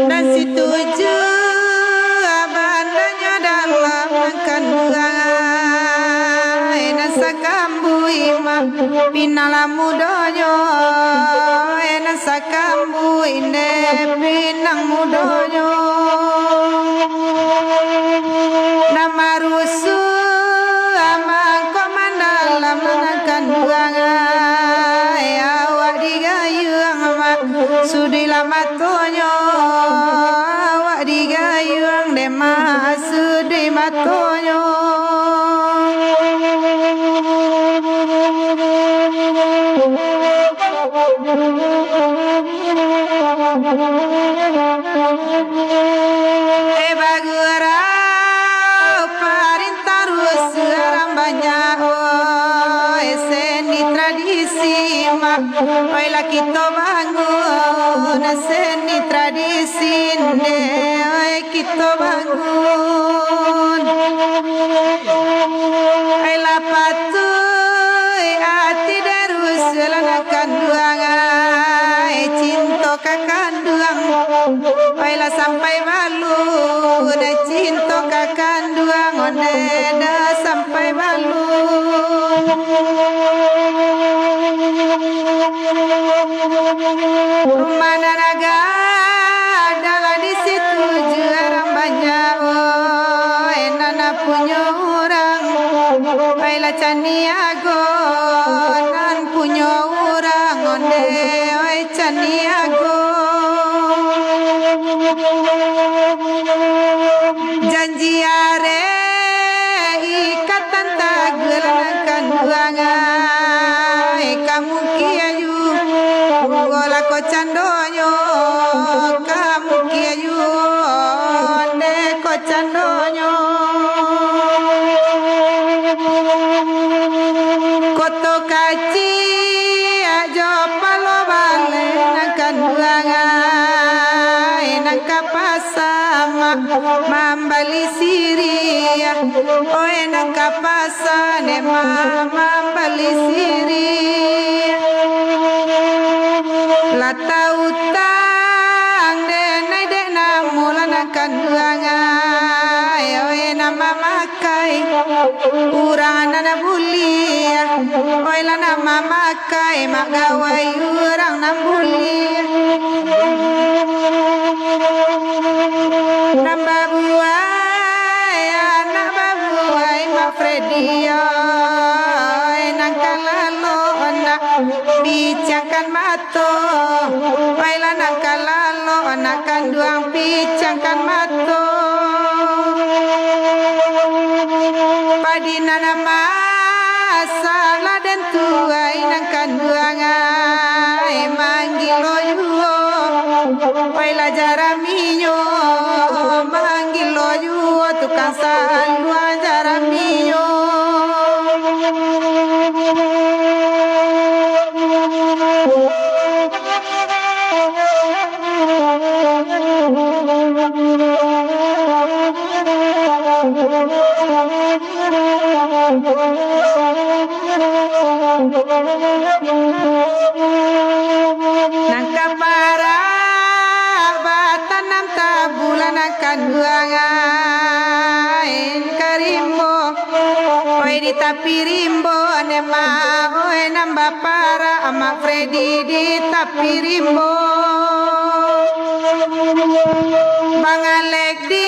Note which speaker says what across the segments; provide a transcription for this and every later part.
Speaker 1: Dan setuju abandanya dalam kandungan nasa kambu imah pinala mudonyo nasa kambu inde pinang mudonyo nama rusu amang komandalam kandungan awak digayung sudi lama tonyo awak digayung dema sudi matonyo bagura parintarus rambanya seni tradisi mah oi laki to bangun seni tradisi ne oi kita bangun oi lapatu ati darus lanakan duangai cinta kakanduang oi la sampai malu na cinta kakanduang onde da sampai malu rumah naga dalam di situ jarang banyak nana punya orang baiklah caniago nan punya orang onde oi caniago janji are ikatan tagelakan duangai kamu kiayu gola ko candonyo kamu kiayu onde ko candonyo koto kaci ajo palo bale nakan duangai nangka pasama mambali siria oe nangka pasane mambali siria lata utang denai dena mulanakan duangai oe nama makai urang nana bulia oe la nama makai magawai urang nam bulia namba buai anak babuai ma Fredia nangkalalo anak bicangkan mato baiklah nangkalalo anak kanduang bicangkan mato padina nama salah dan tuai nangkan duangai manggilo yuo baiklah jaramiyo manggilo yuo tukang salua jaramiyo nangka para batanam tabulan akan duangai karimbo oi di tapi rimbo nema oi nambah para ama Freddy di tapi rimbo bangalek di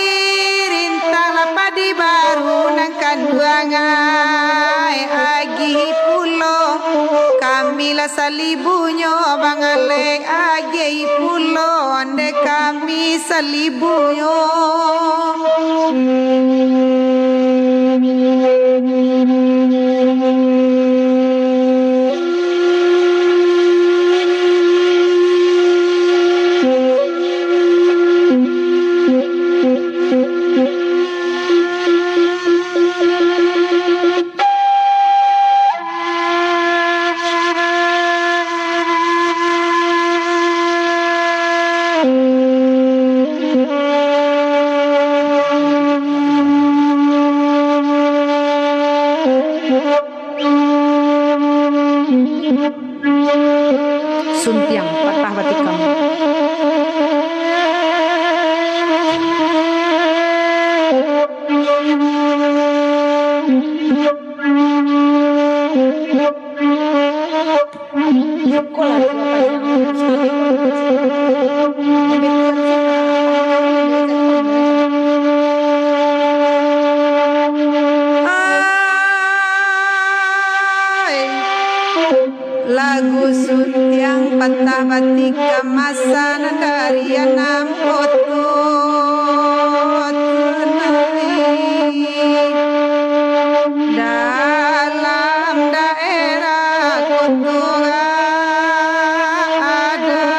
Speaker 1: rintang lapadi baru nangkan duangai agi pulo Kamila salibunyo bangalek agi pulo ande kami salibunyo
Speaker 2: suntiang patah batikam.
Speaker 1: Lagu suntiang patah batikam masa dari enam otut dalam daerah Kutuga ada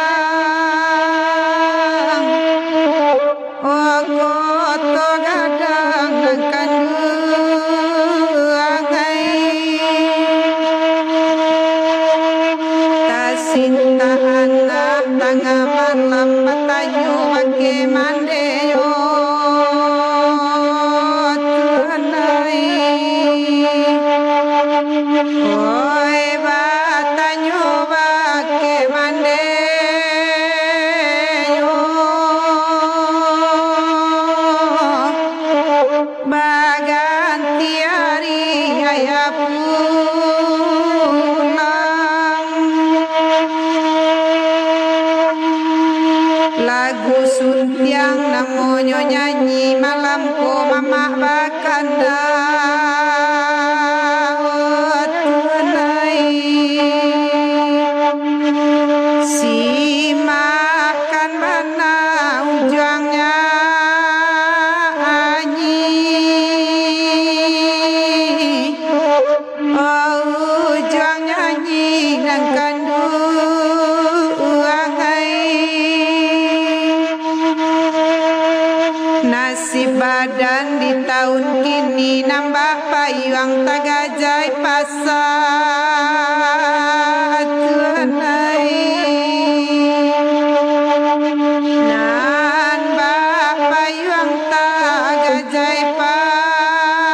Speaker 1: Koto gadang kandu Sinta anak tangga malam batayu bake mandeyo tunai oi batayu bake mandeyo baganti hari ayah lagu suntiang namonyo nyanyi malam ko mama bakanda tunai si makan mana ujungnya anyi ujung nyanyi nang kandu nasib badan di tahun kini nambah payung tagajai pasat tunai nan bah payung tagajai pasat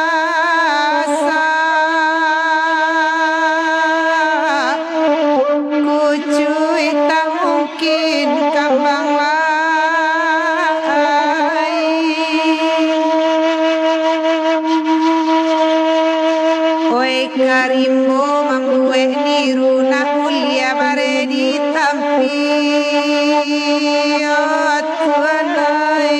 Speaker 1: kucuy tak mungkin kambang karimbo mambueh niru nak mulia bare di tampi tunai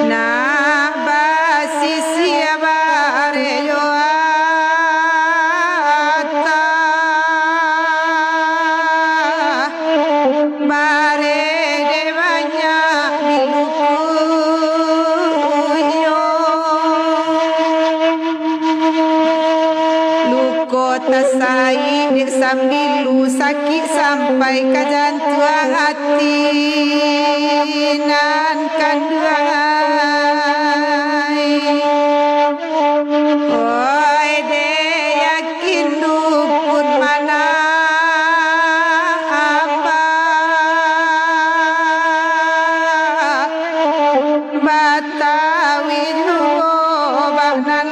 Speaker 1: nak basi sia bare yo ata bare de banyak miluku kota sai dik sambilu sakit sampai ke jantung hati nan kanduai oi de yakin dukun mana apa batawi juo bahnan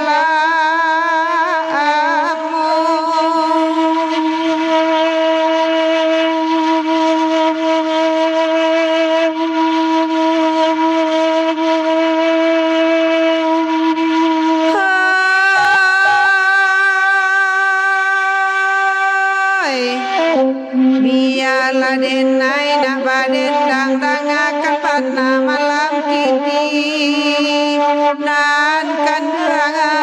Speaker 1: biarlah denai nak badendang dangakan pada malam kini nan kandangai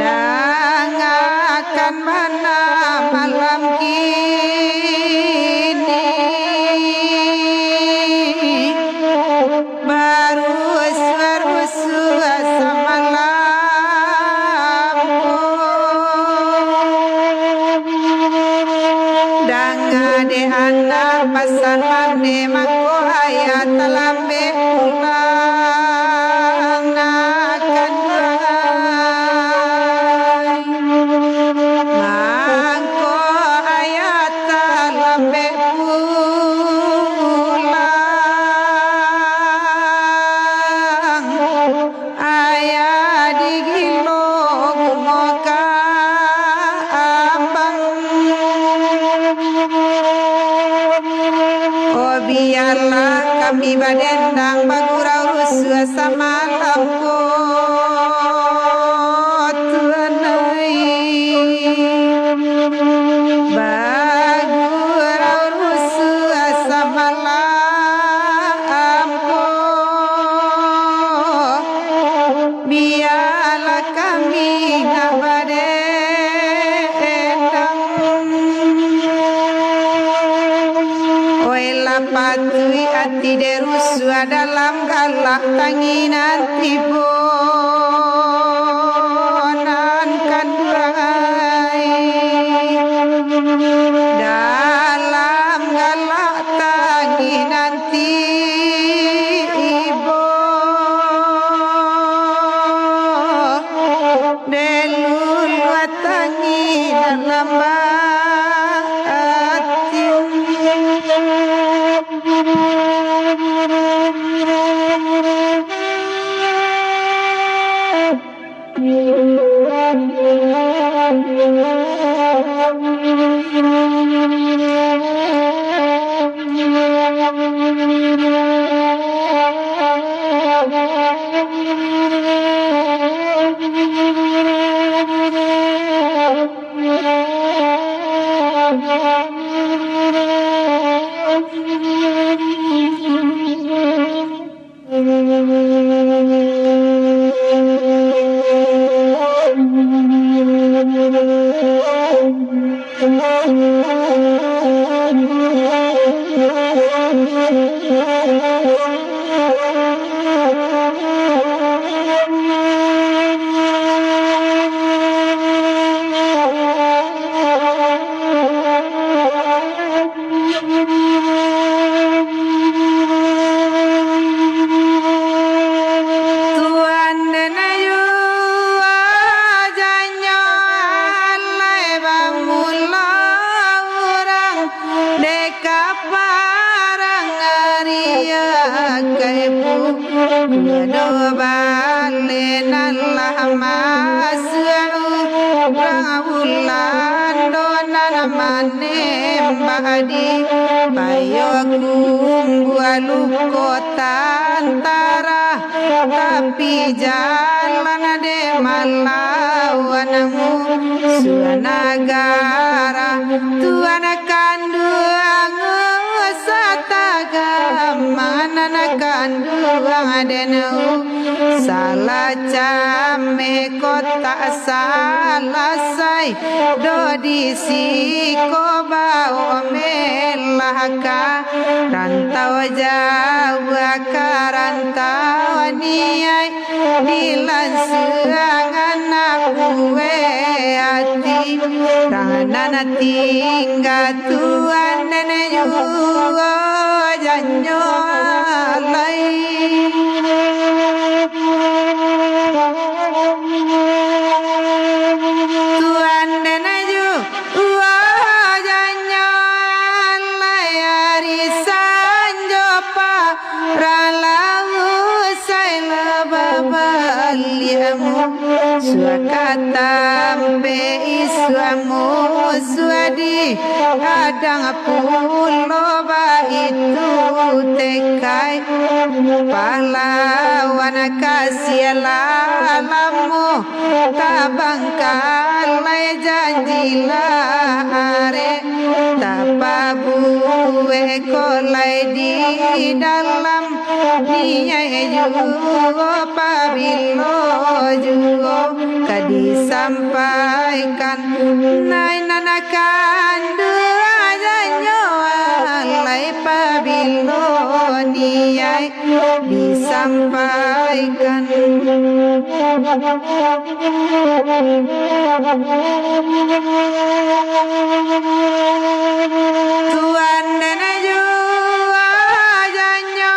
Speaker 1: dangakan mana malam kini baru suara malam de anak pasar mane mako ayat lambe pulang nakan mangko ayat lambe pulang ayat digilo gumokan ibonan kaduai dalam galak tangi nanti ibo delul watangi dalam tapi jalan de malawanamu suanagara tuan kanduang sataga manana kanduang adenu salah came kota salasai dodisi kobau melaka rantau Jawa karantau niai dilansuang anak kue hati tanah tinggal tuan nenek juga janjo alai tuan nenek juga janjo alai arisan jopa ralau saya babaliamu suakatambe isuamu suadi kadang pulo ba itu tekai pahlawan kasih lalamu tabangkalai janjilah are tapabuwe kolai di dalam niai juga pabilo juga kadisampaikan nai nanakan dua janyo alai pabilo niai disampaikan Tuan dan jua janyo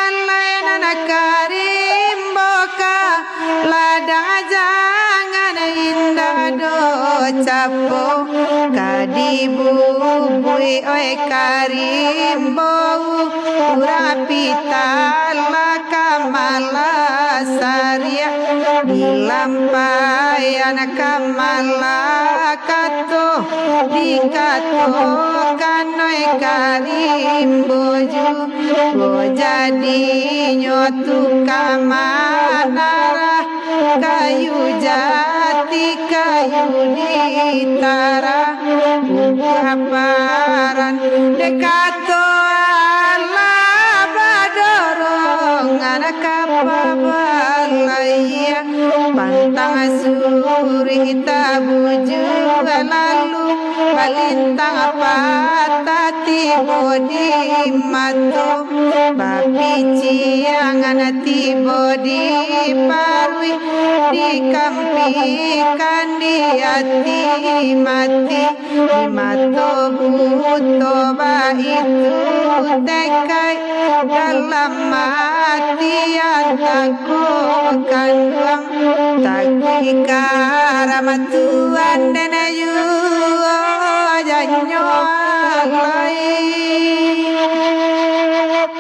Speaker 1: alai nanakarim boka ladang jangan indah do capo kadibubui oi karimbo urapita kamala saria dilampayan kamala kato dikato kanoi karimboju lo jadi nyotu kamanara kayu jati kayu ditara kaparan dekato ala badorong anak kapabalaya pantang suri tabuju lalu balintang patati bodi mato bapi cia mangan tiba di parwi dikampikan di hati mati di mato buto itu tekai dalam mati takutkan uang tak karamatuan dan ayu janyo lai